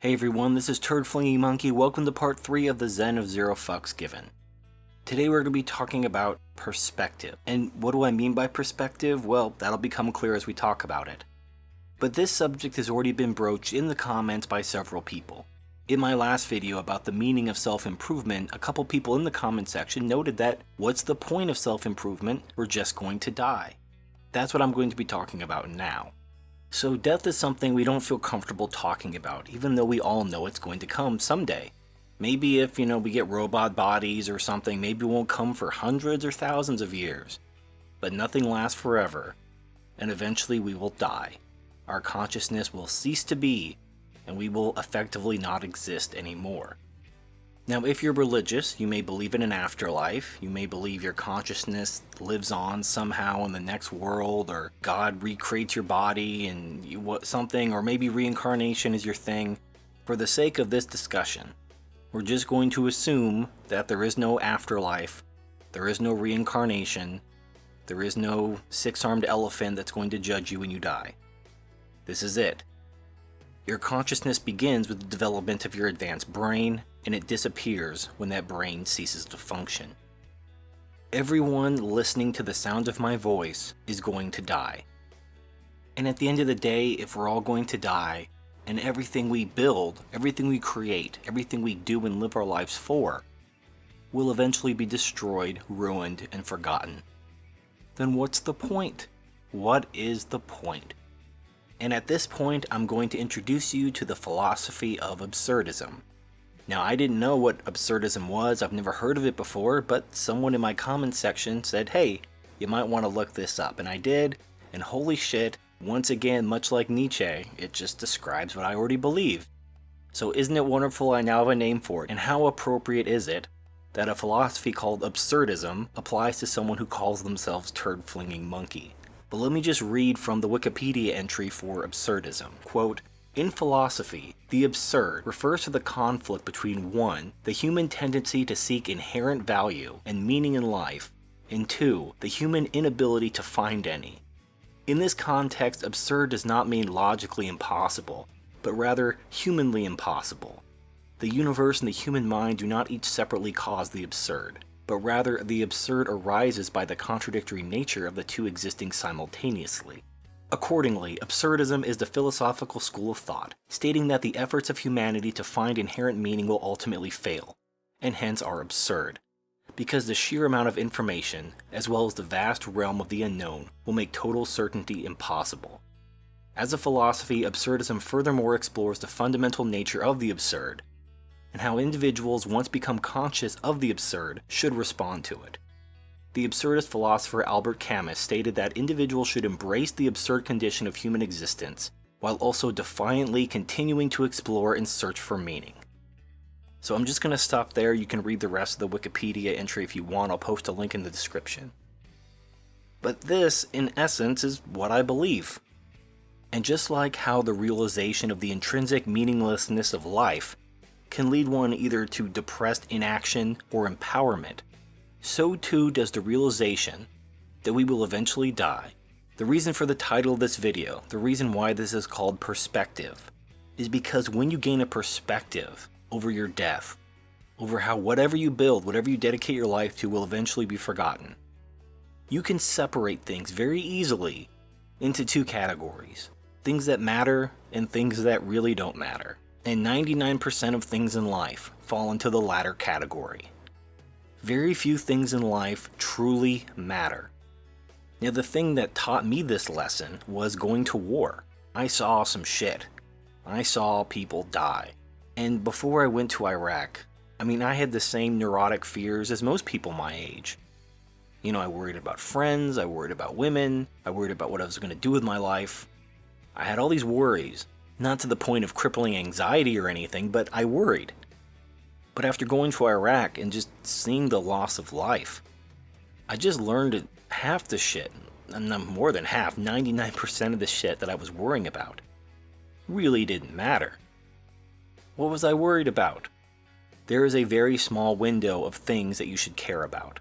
Hey everyone, this is Turd Flinging Monkey. Welcome to part 3 of the Zen of ZFG. Today we're going to be talking about perspective. And what do I mean by perspective? Well, that'll become clear as we talk about it. But this subject has already been broached in the comments by several people. In my last video about the meaning of self-improvement, a couple people in the comment section noted that, what's the point of self-improvement? We're just going to die. That's what I'm going to be talking about now. So death is something we don't feel comfortable talking about, even though we all know it's going to come someday. Maybe if, we get robot bodies or something, maybe it won't come for hundreds or thousands of years. But nothing lasts forever, and eventually we will die. Our consciousness will cease to be, and we will effectively not exist anymore. Now, if you're religious, you may believe in an afterlife, you may believe your consciousness lives on somehow in the next world, or God recreates your body and something, or maybe reincarnation is your thing. For the sake of this discussion, we're just going to assume that there is no afterlife, there is no reincarnation, there is no six-armed elephant that's going to judge you when you die. This is it. Your consciousness begins with the development of your advanced brain, and it disappears when that brain ceases to function. Everyone listening to the sound of my voice is going to die. And at the end of the day, if we're all going to die, and everything we build, everything we create, everything we do and live our lives for, will eventually be destroyed, ruined, and forgotten, then what's the point? What is the point? And at this point, I'm going to introduce you to the philosophy of absurdism. Now, I didn't know what absurdism was, I've never heard of it before, but someone in my comments section said, hey, you might want to look this up, and I did, and holy shit, once again, much like Nietzsche, it just describes what I already believe. So isn't it wonderful I now have a name for it, and how appropriate is it that a philosophy called absurdism applies to someone who calls themselves Turd Flinging Monkey? But let me just read from the Wikipedia entry for absurdism. Quote, in philosophy, the absurd refers to the conflict between 1. The human tendency to seek inherent value and meaning in life, and 2. The human inability to find any. In this context, absurd does not mean logically impossible, but rather humanly impossible. The universe and the human mind do not each separately cause the absurd, but rather the absurd arises by the contradictory nature of the two existing simultaneously. Accordingly, absurdism is the philosophical school of thought, stating that the efforts of humanity to find inherent meaning will ultimately fail, and hence are absurd, because the sheer amount of information, as well as the vast realm of the unknown, will make total certainty impossible. As a philosophy, absurdism furthermore explores the fundamental nature of the absurd, and how individuals, once become conscious of the absurd, should respond to it. The absurdist philosopher Albert Camus stated that individuals should embrace the absurd condition of human existence, while also defiantly continuing to explore and search for meaning. So I'm just going to stop there. You can read the rest of the Wikipedia entry if you want. I'll post a link in the description. But this, in essence, is what I believe. And just like how the realization of the intrinsic meaninglessness of life can lead one either to depressed inaction or empowerment, so too does the realization that we will eventually die. The reason for the title of this video, the reason why this is called perspective, is because when you gain a perspective over your death, over how whatever you build, whatever you dedicate your life to will eventually be forgotten, you can separate things very easily into 2 categories. Things that matter and things that really don't matter. And 99% of things in life fall into the latter category. Very few things in life truly matter. Now, the thing that taught me this lesson was going to war. I saw some shit. I saw people die. And before I went to Iraq, I had the same neurotic fears as most people my age. I worried about friends, I worried about women, I worried about what I was going to do with my life. I had all these worries. Not to the point of crippling anxiety or anything, but I worried. But after going to Iraq and just seeing the loss of life, I just learned that half the shit, not more than half, 99% of the shit that I was worrying about, really didn't matter. What was I worried about? There is a very small window of things that you should care about.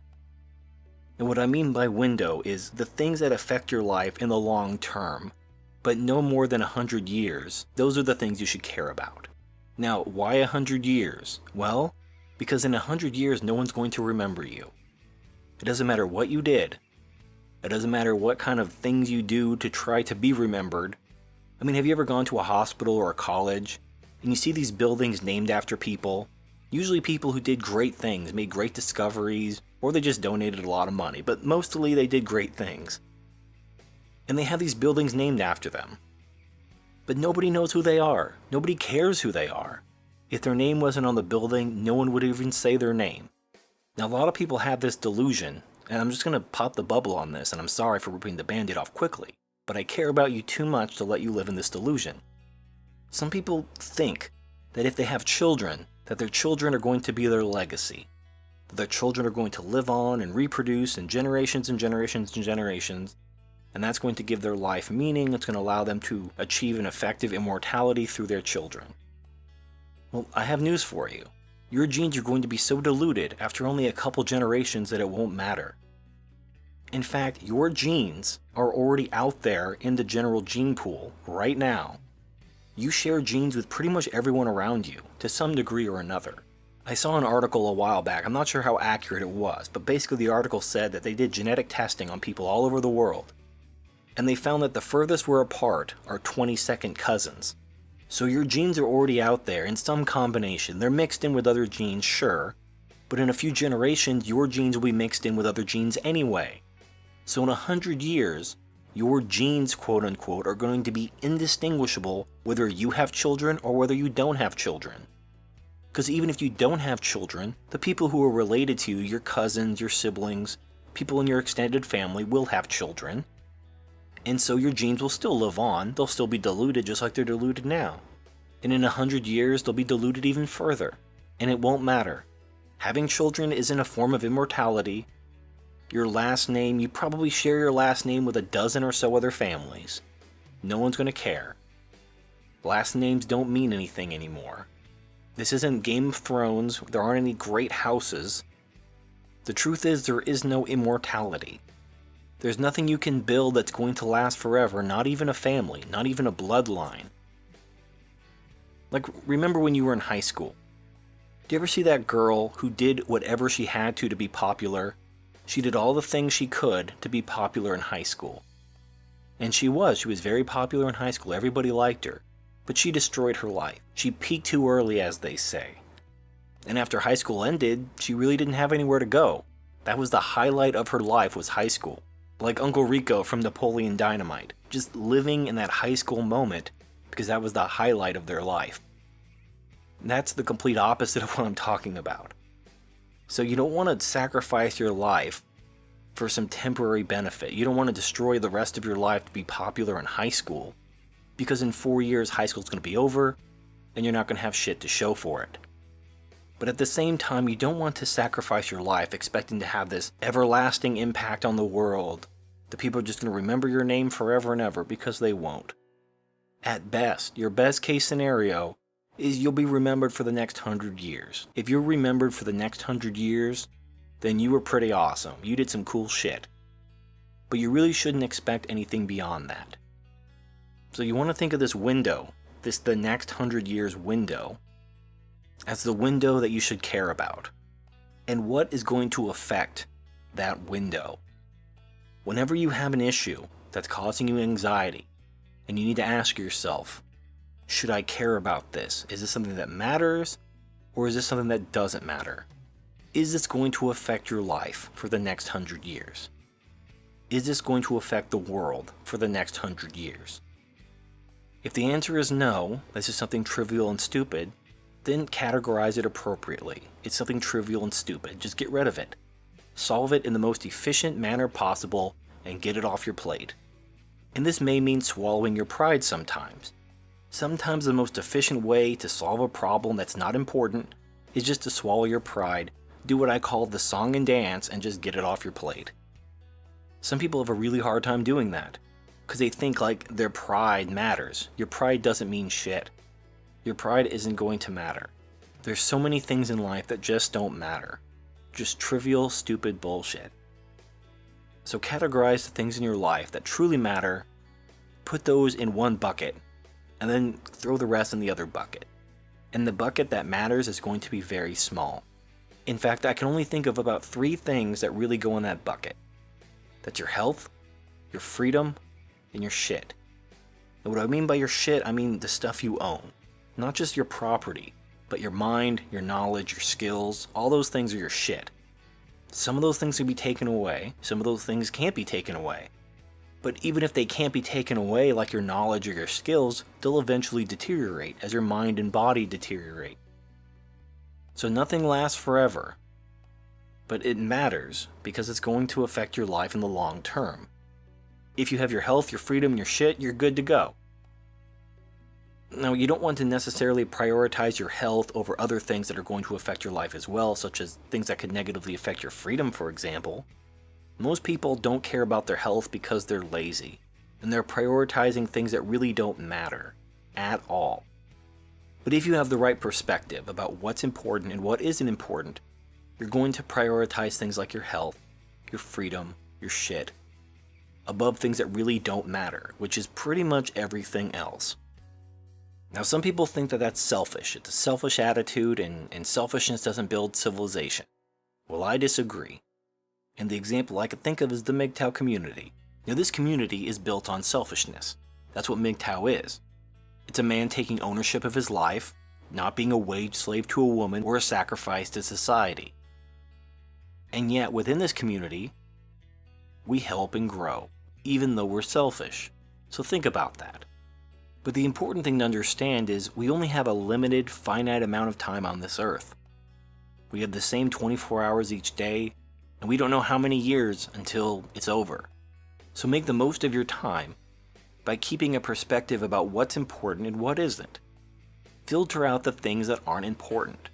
And what I mean by window is the things that affect your life in the long term, but no more than 100 years, those are the things you should care about. Now, why 100 years? Well, because in 100 years, no one's going to remember you. It doesn't matter what you did. It doesn't matter what kind of things you do to try to be remembered. I mean, have you ever gone to a hospital or a college and you see these buildings named after people? Usually people who did great things, made great discoveries, or they just donated a lot of money, but mostly they did great things. And they have these buildings named after them. But nobody knows who they are. Nobody cares who they are. If their name wasn't on the building, no one would even say their name. Now, a lot of people have this delusion, and I'm just going to pop the bubble on this, and I'm sorry for ripping the band-aid off quickly, but I care about you too much to let you live in this delusion. Some people think that if they have children, that their children are going to be their legacy. That their children are going to live on and reproduce in generations and generations and generations, and that's going to give their life meaning. It's going to allow them to achieve an effective immortality through their children. Well, I have news for you. Your genes are going to be so diluted after only a couple generations that it won't matter. In fact, your genes are already out there in the general gene pool right now. You share genes with pretty much everyone around you, to some degree or another. I saw an article a while back, I'm not sure how accurate it was, but basically the article said that they did genetic testing on people all over the world, and they found that the furthest we're apart are 22nd cousins. So your genes are already out there in some combination. They're mixed in with other genes, sure, but in a few generations, your genes will be mixed in with other genes anyway. So in 100 years, your genes, quote unquote, are going to be indistinguishable whether you have children or whether you don't have children. Because even if you don't have children, the people who are related to you, your cousins, your siblings, people in your extended family will have children. And so your genes will still live on, they'll still be diluted just like they're diluted now. And in 100 years, they'll be diluted even further. And it won't matter. Having children isn't a form of immortality. Your last name, you probably share your last name with a dozen or so other families. No one's going to care. Last names don't mean anything anymore. This isn't Game of Thrones, there aren't any great houses. The truth is, there is no immortality. There's nothing you can build that's going to last forever, not even a family, not even a bloodline. Like, remember when you were in high school? Do you ever see that girl who did whatever she had to be popular? She did all the things she could to be popular in high school. And she was very popular in high school, everybody liked her. But she destroyed her life. She peaked too early, as they say. And after high school ended, she really didn't have anywhere to go. That was the highlight of her life, was high school. Like Uncle Rico from Napoleon Dynamite, just living in that high school moment because that was the highlight of their life. And that's the complete opposite of what I'm talking about. So you don't want to sacrifice your life for some temporary benefit. You don't want to destroy the rest of your life to be popular in high school, because in 4 years high school's going to be over and you're not going to have shit to show for it. But at the same time, you don't want to sacrifice your life expecting to have this everlasting impact on the world. The people are just going to remember your name forever and ever, because they won't. At best, your best case scenario is you'll be remembered for the next 100 years. If you're remembered for the next 100 years, then you were pretty awesome. You did some cool shit. But you really shouldn't expect anything beyond that. So you want to think of this window, the next 100 years window, as the window that you should care about. And what is going to affect that window? Whenever you have an issue that's causing you anxiety, and you need to ask yourself, should I care about this? Is this something that matters, or is this something that doesn't matter? Is this going to affect your life for the next 100 years? Is this going to affect the world for the next 100 years? If the answer is no, this is something trivial and stupid, then categorize it appropriately. It's something trivial and stupid. Just get rid of it. Solve it in the most efficient manner possible and get it off your plate. And this may mean swallowing your pride sometimes. Sometimes the most efficient way to solve a problem that's not important is just to swallow your pride, do what I call the song and dance, and just get it off your plate. Some people have a really hard time doing that, because they think like their pride matters. Your pride doesn't mean shit. Your pride isn't going to matter. There's so many things in life that just don't matter. Just trivial, stupid bullshit. So categorize the things in your life that truly matter, put those in one bucket, and then throw the rest in the other bucket. And the bucket that matters is going to be very small. In fact, I can only think of about 3 things that really go in that bucket. That's your health, your freedom, and your shit. And what I mean by your shit, I mean the stuff you own. Not just your property, but your mind, your knowledge, your skills, all those things are your shit. Some of those things can be taken away, some of those things can't be taken away. But even if they can't be taken away, like your knowledge or your skills, they'll eventually deteriorate as your mind and body deteriorate. So nothing lasts forever. But it matters because it's going to affect your life in the long term. If you have your health, your freedom, your shit, you're good to go. Now, you don't want to necessarily prioritize your health over other things that are going to affect your life as well, such as things that could negatively affect your freedom, for example. Most people don't care about their health because they're lazy, and they're prioritizing things that really don't matter at all. But if you have the right perspective about what's important and what isn't important, you're going to prioritize things like your health, your freedom, your shit, above things that really don't matter, which is pretty much everything else. Now, some people think that that's selfish. It's a selfish attitude, and selfishness doesn't build civilization. Well, I disagree. And the example I could think of is the MGTOW community. Now, this community is built on selfishness. That's what MGTOW is. It's a man taking ownership of his life, not being a wage slave to a woman or a sacrifice to society. And yet, within this community, we help and grow, even though we're selfish. So think about that. But the important thing to understand is we only have a limited, finite amount of time on this earth. We have the same 24 hours each day, and we don't know how many years until it's over. So make the most of your time by keeping a perspective about what's important and what isn't. Filter out the things that aren't important.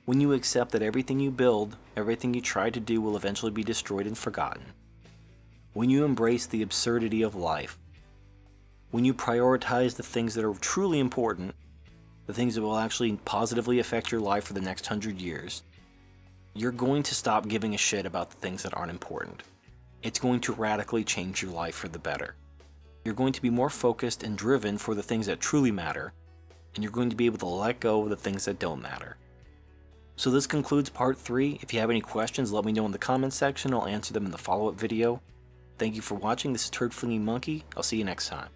When you accept that everything you build, everything you try to do will eventually be destroyed and forgotten. When you embrace the absurdity of life. When you prioritize the things that are truly important, the things that will actually positively affect your life for the next 100 years, you're going to stop giving a shit about the things that aren't important. It's going to radically change your life for the better. You're going to be more focused and driven for the things that truly matter, and you're going to be able to let go of the things that don't matter. So this concludes part 3. If you have any questions, let me know in the comments section. I'll answer them in the follow-up video. Thank you for watching. This is Turd Flinging Monkey. I'll see you next time.